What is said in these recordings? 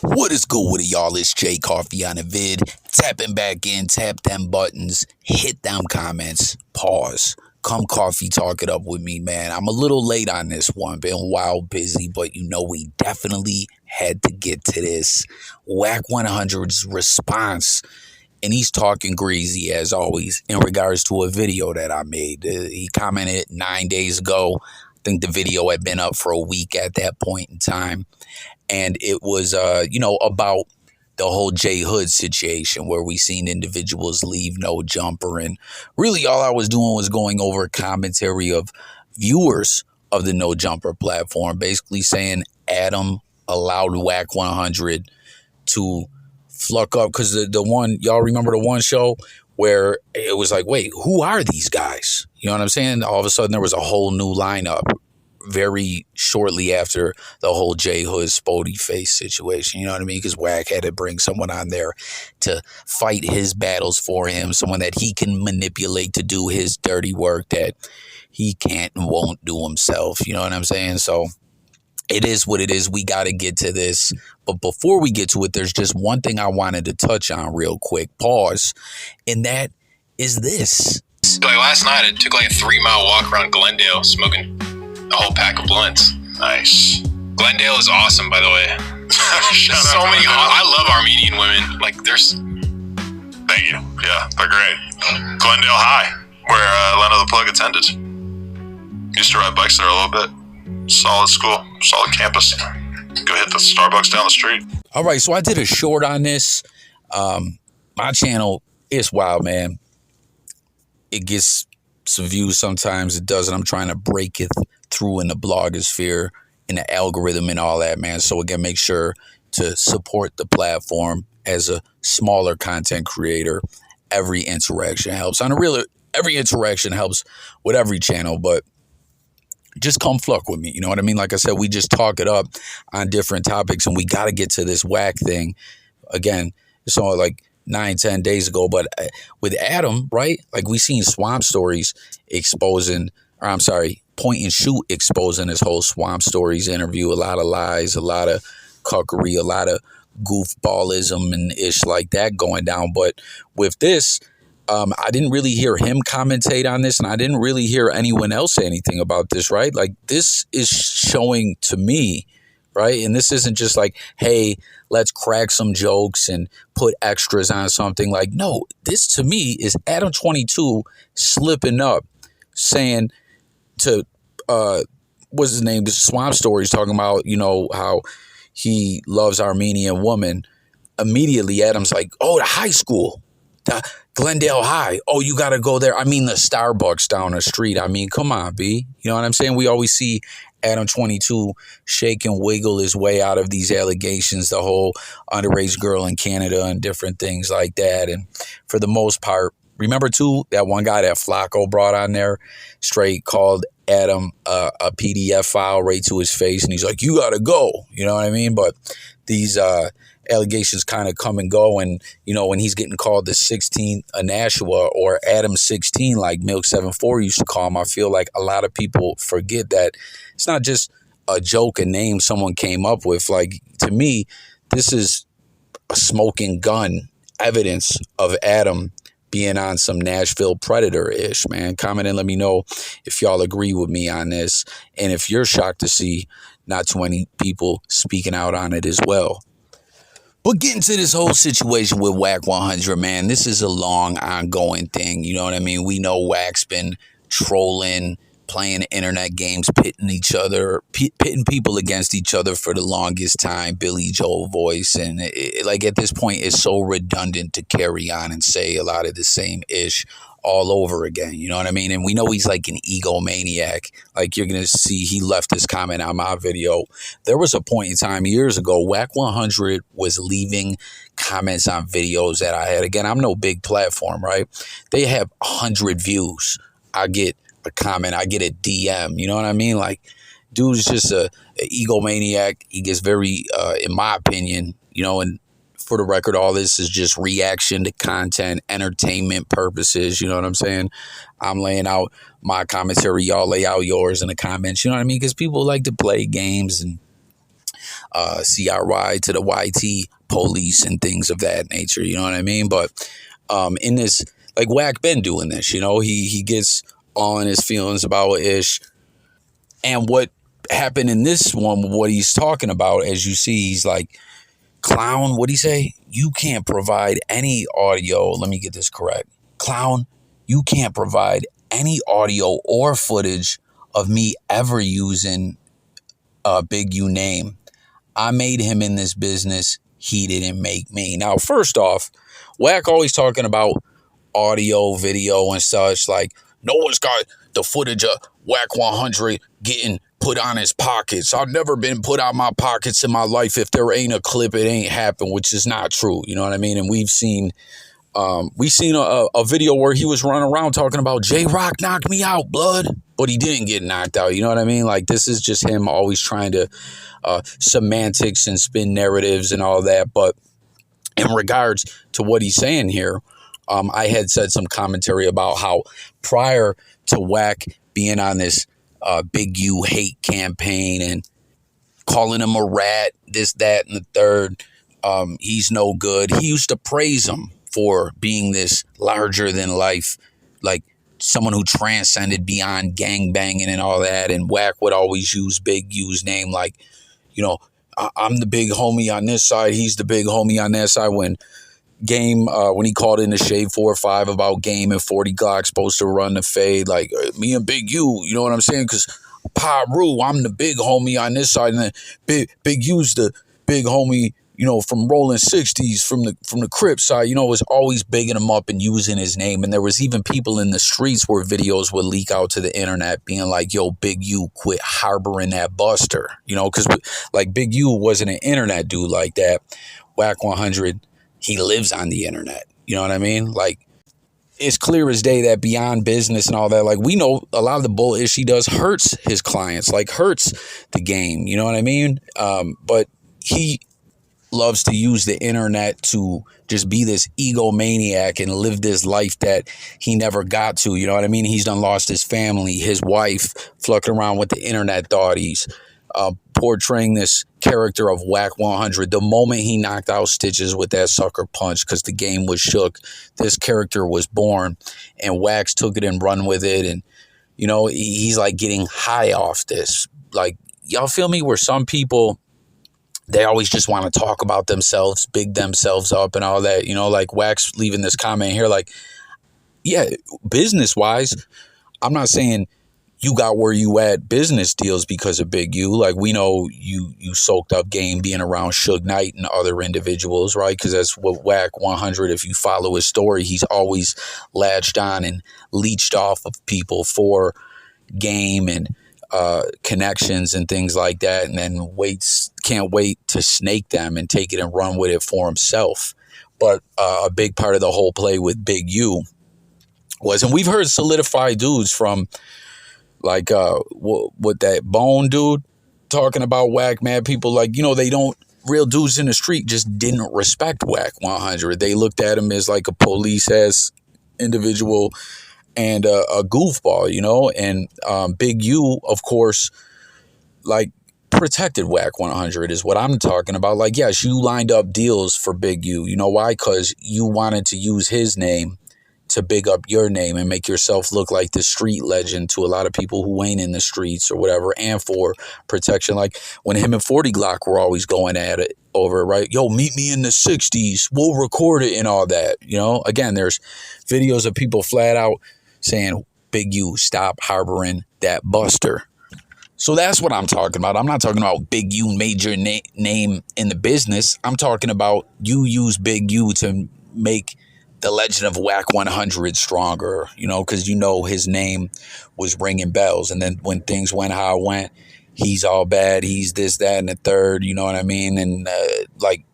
What is good with it, y'all? It's Jay Coffee on the vid. Tapping back in, tap them buttons, hit them comments, pause. Come coffee talk it up with me, man. I'm a little late on this one. Been wild busy, but you know we definitely had to get to this. Wack100's response. And he's talking greasy, as always, in regards to a video that I made. He commented 9 days ago. I think the video had been up for a week at that point in time. And it was, about the whole J Hood situation where we seen individuals leave no jumper. And really all I was doing was going over commentary of viewers of the no jumper platform, basically saying Adam allowed Wack100 to fluck up. Because the one, y'all remember the one show where it was like, wait, who are these guys? You know what I'm saying? All of a sudden there was a whole new lineup very shortly after the whole J Hood Spody face situation. You know what I mean? Because Wack had to bring someone on there to fight his battles for him, someone that he can manipulate to do his dirty work that he can't and won't do himself. You know what I'm saying? So it is what it is. We got to get to this. But before we get to it, there's just one thing I wanted to touch on real quick. Pause. And that is this. Like last night, I took like a 3-mile walk around Glendale smoking a whole pack of blunts. Nice. Glendale is awesome, by the way. So many. I love Armenian women. Like there's. Thank you. Yeah, they're great. Glendale High, where Leno the Plug attended. Used to ride bikes there a little bit. Solid school, solid campus. Go hit the Starbucks down the street. All right, so I did a short on this. My channel is wild, man. It gets some views sometimes. It doesn't. I'm trying to break it through in the blogosphere, in the algorithm and all that, man. So again, make sure to support the platform as a smaller content creator. Every interaction helps. Every interaction helps with every channel, but just come fluck with me. You know what I mean? Like I said, we just talk it up on different topics, and we got to get to this Wack thing. Again, it's only like 9-10 days ago, but with Adam, right? Like we seen Swamp Stories exposing, or I'm sorry, Point and Shoot exposing his whole Swamp Stories interview. A lot of lies, a lot of cuckery, a lot of goofballism and ish like that going down. But with this, I didn't really hear him commentate on this, and I didn't really hear anyone else say anything about this, right? Like this is showing to me, right? And this isn't just like, hey, let's crack some jokes and put extras on something. Like, no, this to me is Adam22 slipping up, saying to, what's his name? The Swamp Stories, talking about, you know, how he loves Armenian woman. Immediately, Adam's like, oh, the high school, the Glendale High. Oh, you got to go there. I mean, the Starbucks down the street. I mean, come on, B. You know what I'm saying? We always see Adam22 shake and wiggle his way out of these allegations, the whole underage girl in Canada and different things like that. And for the most part, remember too, that one guy that Flacco brought on there, straight called Adam a PDF file right to his face, and he's like, you got to go. You know what I mean? But these allegations kind of come and go, and you know, when he's getting called the 16th Nashua or Adam 16 like Milk 74 used to call him, I feel like a lot of people forget that it's not just a joke, a name someone came up with. Like, to me, this is a smoking gun evidence of Adam being on some Nashville Predator-ish, man. Comment and let me know if y'all agree with me on this, and if you're shocked to see not too many people speaking out on it as well. But getting to this whole situation with Wack100, man, this is a long ongoing thing. You know what I mean? We know Wack's been trolling, playing internet games, pitting people against each other for the longest time. Billy Joel voice. And like at this point, it's so redundant to carry on and say a lot of the same ish all over again. You know what I mean? And we know he's like an egomaniac. Like you're going to see, he left this comment on my video. There was a point in time years ago, Wack100 was leaving comments on videos that I had. Again, I'm no big platform, right? They have 100 views. I get a comment, I get a DM. You know what I mean? Like, dude's just a egomaniac. He gets very, in my opinion, you know, and for the record, all this is just reaction to content, entertainment purposes. You know what I'm saying? I'm laying out my commentary. Y'all lay out yours in the comments. You know what I mean? Because people like to play games and CRY to the YT police and things of that nature. You know what I mean? But in this, like Wack been doing this, you know, he gets all in his feelings about Ish. And what happened in this one, what he's talking about, as you see, he's like, clown, what'd he say? You can't provide any audio. Let me get this correct. Clown, you can't provide any audio or footage of me ever using a Big U name. I made him in this business. He didn't make me. Now, first off, Wack always talking about audio, video, and such. Like, no one's got the footage of Wack100 getting put on his pockets. I've never been put on my pockets in my life. If there ain't a clip, it ain't happened, which is not true. You know what I mean? And we've seen a video where he was running around talking about J-Rock knocked me out, blood. But he didn't get knocked out. You know what I mean? Like, this is just him always trying to semantics and spin narratives and all that. But in regards to what he's saying here, I had said some commentary about how prior to Wack being on this Big U hate campaign and calling him a rat, this, that, and the third, he's no good. He used to praise him for being this larger than life, like someone who transcended beyond gangbanging and all that. And Wack would always use Big U's name, like, you know, I'm the big homie on this side, he's the big homie on that side. When Game, when he called in the Shade 4-5 about Game and 40 Glock supposed to run the fade, like, me and Big U, you know what I'm saying? Because Pyru, I'm the big homie on this side, and then Big U's the big homie, you know, from rolling 60s, from the Crip side, you know, was always bigging him up and using his name. And there was even people in the streets where videos would leak out to the internet being like, yo, Big U, quit harboring that buster, you know, because like Big U wasn't an internet dude like that. Wack100, he lives on the internet. You know what I mean? Like, it's clear as day that beyond business and all that, like, we know a lot of the bullshit he does hurts his clients, like hurts the game. You know what I mean? But he loves to use the internet to just be this egomaniac and live this life that he never got to. You know what I mean? He's done lost his family, his wife, fucking around with the internet thoughties, portraying this character of Wack100. The moment he knocked out Stitches with that sucker punch, because the game was shook, this character was born, and Wax took it and run with it. And, you know, he's like getting high off this. Like, y'all feel me? Where some people, they always just want to talk about themselves, big themselves up and all that, you know, like Wax leaving this comment here, like, yeah, business wise, I'm not saying you got where you at business deals because of Big U. Like, we know you soaked up Game being around Suge Knight and other individuals, right? Because that's what Wack100, if you follow his story, he's always latched on and leached off of people for Game and connections and things like that, and then can't wait to snake them and take it and run with it for himself. But a big part of the whole play with Big U was, and we've heard solidified dudes from, like, what that Bone dude talking about Wack, mad people, like, you know, they don't, real dudes in the street just didn't respect Wack100. They looked at him as like a police-ass individual and a goofball, you know. And Big U, of course, like, protected Wack100 is what I'm talking about. Like, yes, you lined up deals for Big U. You know why? Because you wanted to use his name to big up your name and make yourself look like the street legend to a lot of people who ain't in the streets or whatever, and for protection. Like, when him and 40 Glock were always going at it over it, right? Yo, meet me in the 60s. We'll record it and all that, you know? Again, there's videos of people flat out saying, Big U, stop harboring that buster. So that's what I'm talking about. I'm not talking about Big U major name in the business. I'm talking about you use Big U to make the legend of Wack100 stronger, you know, because, you know, his name was ringing bells. And then when things went how it went, he's all bad, he's this, that, and the third, you know what I mean? And like,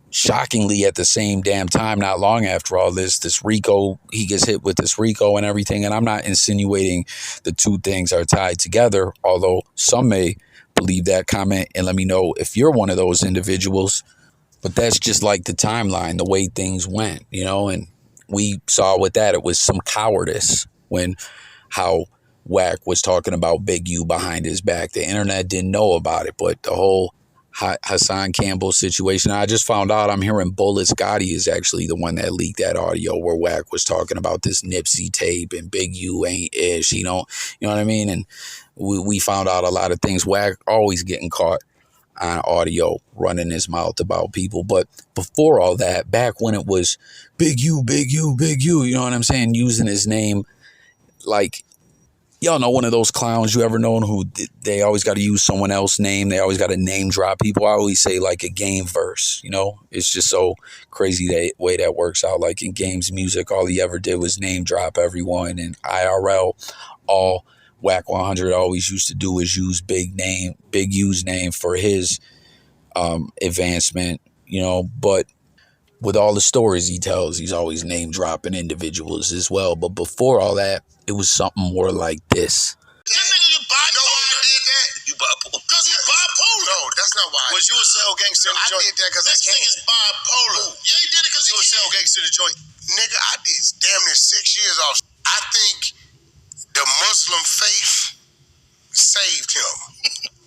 shockingly, at the same damn time, not long after all this Rico, he gets hit with this Rico and everything. And I'm not insinuating the two things are tied together, although some may believe that comment, and let me know if you're one of those individuals. But that's just like the timeline, the way things went, you know. And we saw with that, it was some cowardice when how Wack was talking about Big U behind his back. The internet didn't know about it, but the whole Hassan Campbell situation. I just found out I'm hearing Bullet Scotty is actually the one that leaked that audio where Wack was talking about this Nipsey tape and Big U ain't ish. You know what I mean? And we found out a lot of things. Wack always getting caught on audio running his mouth about people. But before all that, back when it was Big U, Big U, Big U, you know what I'm saying? Using his name like, y'all know one of those clowns you ever known who they always got to use someone else's name. They always got to name drop people. I always say like a game verse, you know, it's just so crazy that way that works out. Like in games music, all he ever did was name drop everyone. And IRL, all Wack100 always used to do is use Big U's name for his advancement, you know, but with all the stories he tells, he's always name dropping individuals as well. But before all that, it was something more like this. This nigga, you bipolar. You know why I did that? You bipolar. Because he's bipolar. No, that's not why. Was you a cell gangster in the joint? I did that because I can't. This nigga's bipolar. Yeah, he did it because he was a cell gangster in the joint. Nigga, I did damn near 6 years off. I think the Muslim faith saved him.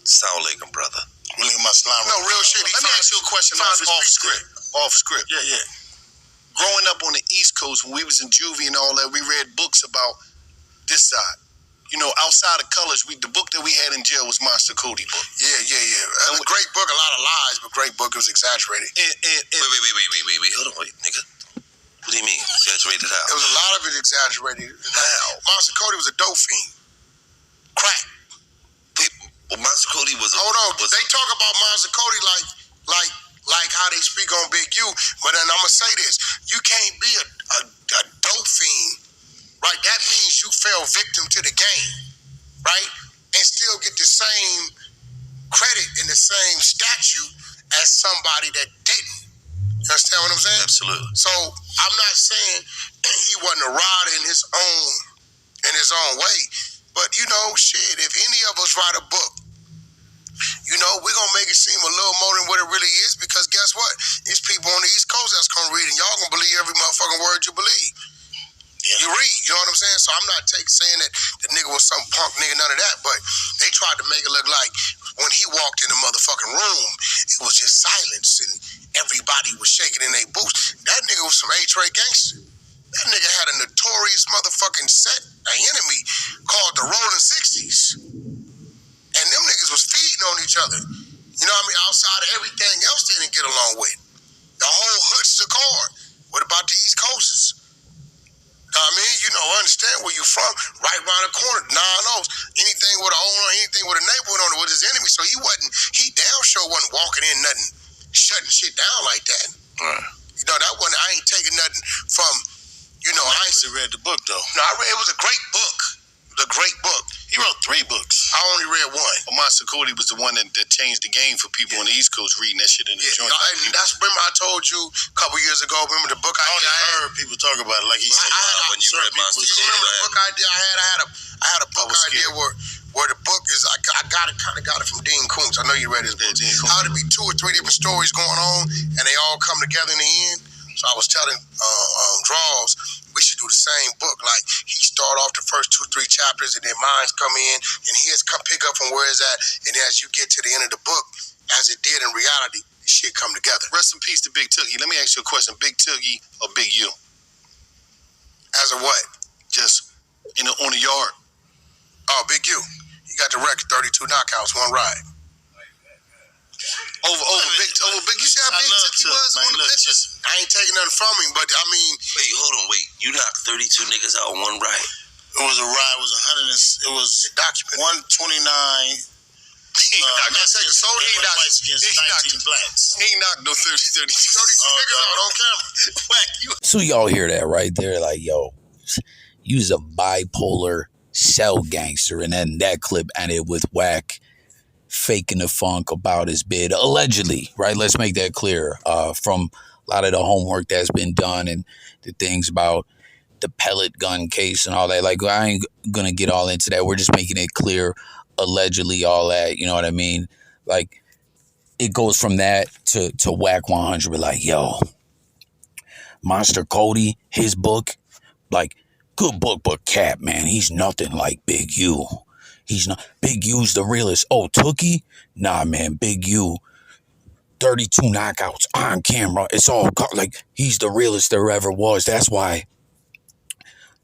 Sound like him, brother. Really, my slime. No, real shit. Let me ask you a question. Off script. Off script. Yeah. Growing up on the East Coast, when we was in juvie and all that, we read books about this side. You know, outside of colors, the book that we had in jail was Monster Cody book. Yeah. It was a great book, a lot of lies, but great book. It was exaggerated. Wait. Hold on, nigga. What do you mean? Exaggerated how? It was a lot of it exaggerated. How? Monster Cody was a dope fiend. Crack. Well, Monster Cody was they talk about Monster Cody like how they speak on Big U, but then I'm gonna say this: you can't be a dope fiend, right? That means you fell victim to the game, right? And still get the same credit and the same statute as somebody that didn't. You understand what I'm saying? Absolutely. So I'm not saying he wasn't a rider in his own way, but you know, shit. If any of us write a book, you know, we're going to make it seem a little more than what it really is, because guess what? It's people on the East Coast that's going to read, and y'all going to believe every motherfucking word you believe. Yeah. You read, you know what I'm saying? So I'm not saying that the nigga was some punk nigga, none of that, but they tried to make it look like when he walked in the motherfucking room, it was just silence and everybody was shaking in their boots. That nigga was some A-Trade gangster. That nigga had a notorious motherfucking set, an enemy called the Rolling 60s. And them niggas was feeding on each other. You know what I mean? Outside of everything else they didn't get along with. The whole hood's the card. What about the East Coasters? Know what I mean? You know, understand where you from. Right around the corner, 9-0s. Anything with an owner, anything with a neighborhood on it was his enemy. So he damn sure wasn't walking in nothing, shutting shit down like that. Right. You know, that wasn't, I ain't taking nothing from, you know, I ain't read the book though. No, it was a great book. The great book. He wrote 3 books. I only read 1. Monster Cody was the one that changed the game for people on the East Coast reading that shit in the joint. No, and that's, remember I told you a couple years ago, remember the book I heard people talk about it like he said when you read Monster Cody. Remember the book idea I had a book idea where the book is, I got it from Dean Koontz. I know you read his book. How to be 2 or 3 different stories going on and they all come together in the end. So I was telling Draws, we should do the same book. Like, he start off the first 2-3 chapters, and then mines come in, and his come pick up from where it's at. And as you get to the end of the book, as it did in reality, shit come together. Rest in peace to Big Toogie. Let me ask you a question: Big Toogie or Big U? As a what? Just on the yard. Oh, Big U. He got the record, 32 knockouts, 1 ride. Over Big. You see how big Tookie was on the pictures? I ain't taking nothing from him, but I mean. Wait, hold on, you knocked 32 niggas out on 1 ride. It was a ride. It was 100. It was documented. 129. He knocked no 32 niggas out on camera. So y'all hear that right there? Like, yo, you's a bipolar cell gangster, and then that clip ended with Wack faking the funk about his bid, allegedly, right? Let's make that clear. From a lot of the homework that's been done and the things about the pellet gun case and all that. Like, I ain't gonna get all into that. We're just making it clear, allegedly, all that. You know what I mean? Like, it goes from that to Wack100, but like, yo, Monster Cody, his book, like, good book, but cap, man, he's nothing like Big U. He's not. Big U's the realest. Oh, Tookie? Nah, man, Big U. 32 knockouts on camera. It's all like he's the realest there ever was. That's why,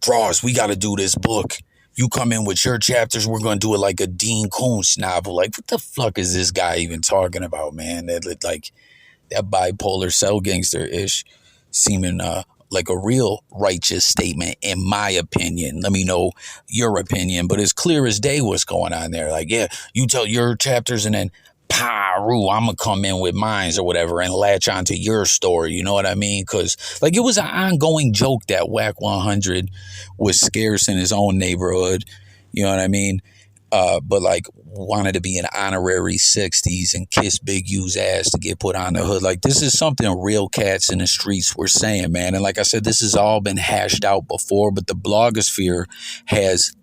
Draws, we got to do this book. You come in with your chapters, we're going to do it like a Dean Koontz novel. Like, what the fuck is this guy even talking about, man? That bipolar cell gangster-ish seeming like a real righteous statement, in my opinion. Let me know your opinion, but it's clear as day what's going on there. Like, yeah, you tell your chapters and then Paru, I'm going to come in with mines or whatever and latch onto your story. You know what I mean? Because, like, it was an ongoing joke that Wack100 was scarce in his own neighborhood. You know what I mean? But, like, wanted to be an honorary 60s and kiss Big U's ass to get put on the hood. Like, this is something real cats in the streets were saying, man. And like I said, this has all been hashed out before, but the blogosphere has,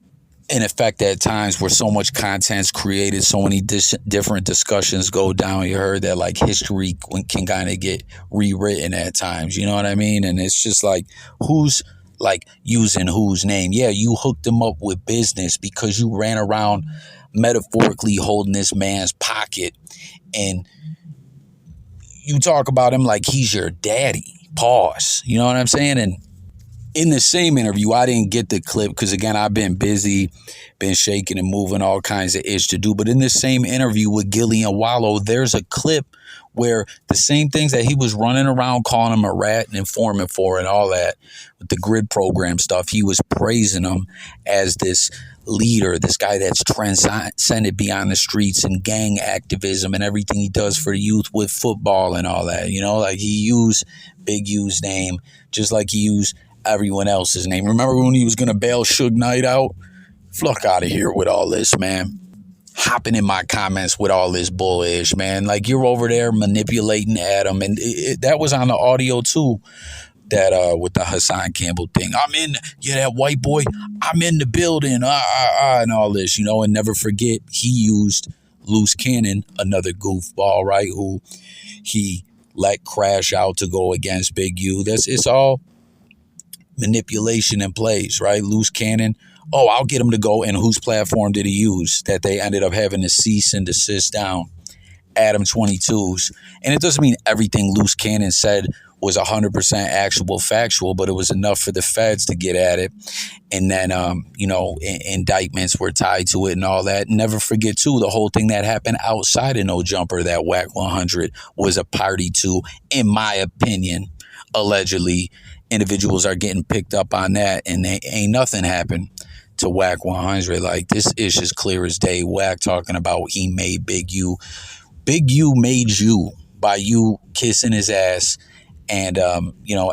in effect, at times where so much content's created, so many different discussions go down. You heard that, like, history can kind of get rewritten at times. You know what I mean? And it's just like, who's like using whose name? Yeah, you hooked him up with business because you ran around metaphorically holding this man's pocket and you talk about him like he's your daddy. Pause. You know what I'm saying? And in the same interview, I didn't get the clip because, again, I've been busy, been shaking and moving, all kinds of ish to do. But in this same interview with Gillian Wallow, there's a clip where the same things that he was running around calling him a rat and informing for and all that with the grid program stuff, he was praising him as this leader, this guy that's transcended beyond the streets and gang activism and everything he does for the youth with football and all that. You know, like, he used Big U's name just like he used everyone else's name. Remember when he was going to bail Suge Knight out? Fuck out of here with all this, man. Hopping in my comments with all this bullish, man. Like, you're over there manipulating Adam, and that was on the audio too. That with the Hassan Campbell thing. That white boy, I'm in the building, and all this, you know. And never forget, he used Loose Cannon, another goofball, right? Who he let crash out to go against Big U. It's all manipulation in plays, right? Loose Cannon. Oh, I'll get him to go. And whose platform did he use that they ended up having to cease and desist down? Adam22's. And it doesn't mean everything Loose Cannon said was 100% actual factual, but it was enough for the feds to get at it. And then, indictments were tied to it and all that. Never forget, too, the whole thing that happened outside of No Jumper that Wack100 was a party to, in my opinion. Allegedly, individuals are getting picked up on that, and ain't nothing happened to Wack100. Like, this ish is clear as day. Wack talking about he made Big U. Big U made you by you kissing his ass, and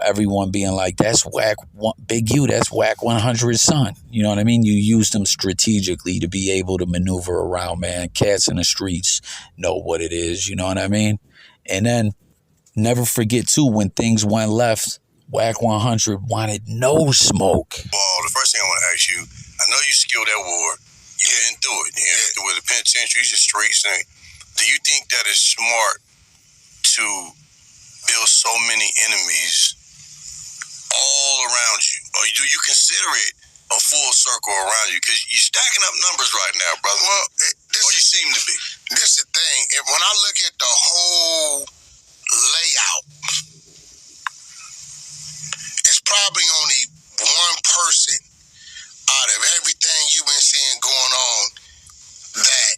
everyone being like, that's Big U, that's Wack100's son. You know what I mean? You used him strategically to be able to maneuver around, man. Cats in the streets know what it is. You know what I mean? And then never forget, too, when things went left, Wack100 wanted no smoke. Well, the first thing I want to ask you, I know you skilled at war. You didn't do it. With the penitentiary, it's a straight thing. Do you think that is smart to build so many enemies all around you? Or do you consider it a full circle around you? Because you're stacking up numbers right now, brother. Well, you seem to be. This is the thing. When I look at the whole layout, it's probably only one person out of everything you've been seeing going on that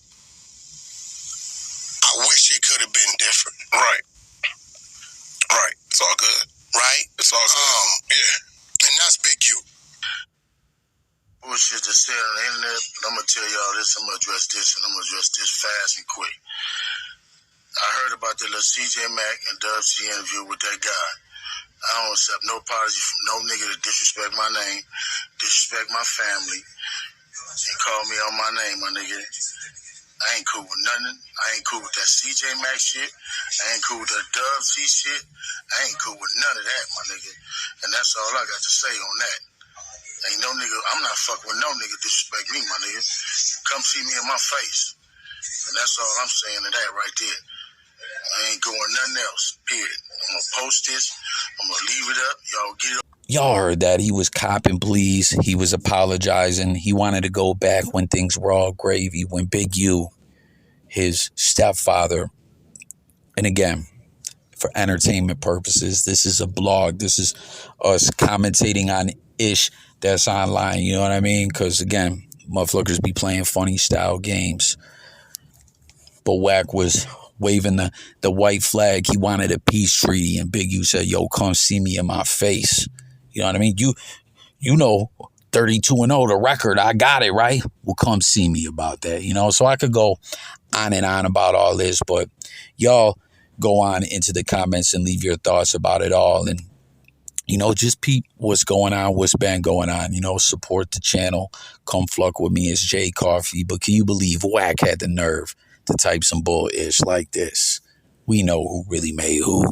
I wish it could have been different. Right. It's all good. Right? It's all good. Yeah. And that's Big U. Bullshit to say on the internet, but I'm going to tell y'all this, I'm going to address this, and I'm going to address this fast and quick. I heard about the little CJ Mack and Dub C interview with that guy. I don't accept no apology from no nigga to disrespect my name, disrespect my family, and call me on my name, my nigga. I ain't cool with nothing. I ain't cool with that CJ Mack shit. I ain't cool with that Dub C shit. I ain't cool with none of that, my nigga. And that's all I got to say on that. Ain't no nigga, I'm not fucking with no nigga disrespect me, my nigga. Come see me in my face. And that's all I'm saying to that right there. I ain't going nothing else, period. I'm going to post this. I'm going to leave it up. Y'all get it up. Y'all heard that. He was copping pleas. He was apologizing. He wanted to go back when things were all gravy. When Big U, his stepfather, And again, for entertainment purposes, this is a blog. This is us commentating on ish that's online. You know what I mean? Because again, motherfuckers be playing funny style games. But Wack was waving the white flag. He wanted a peace treaty. And Big U said, yo, come see me in my face. You know what I mean? You know, 32-0, the record. I got it, right? Well, come see me about that. You know, so I could go on and on about all this. But y'all go on into the comments and leave your thoughts about it all. And, you know, just peep what's going on, what's been going on. You know, support the channel. Come fuck with me. It's Jay Coffee. But can you believe Wack had the nerve to type some bull-ish like this? We know who really made who.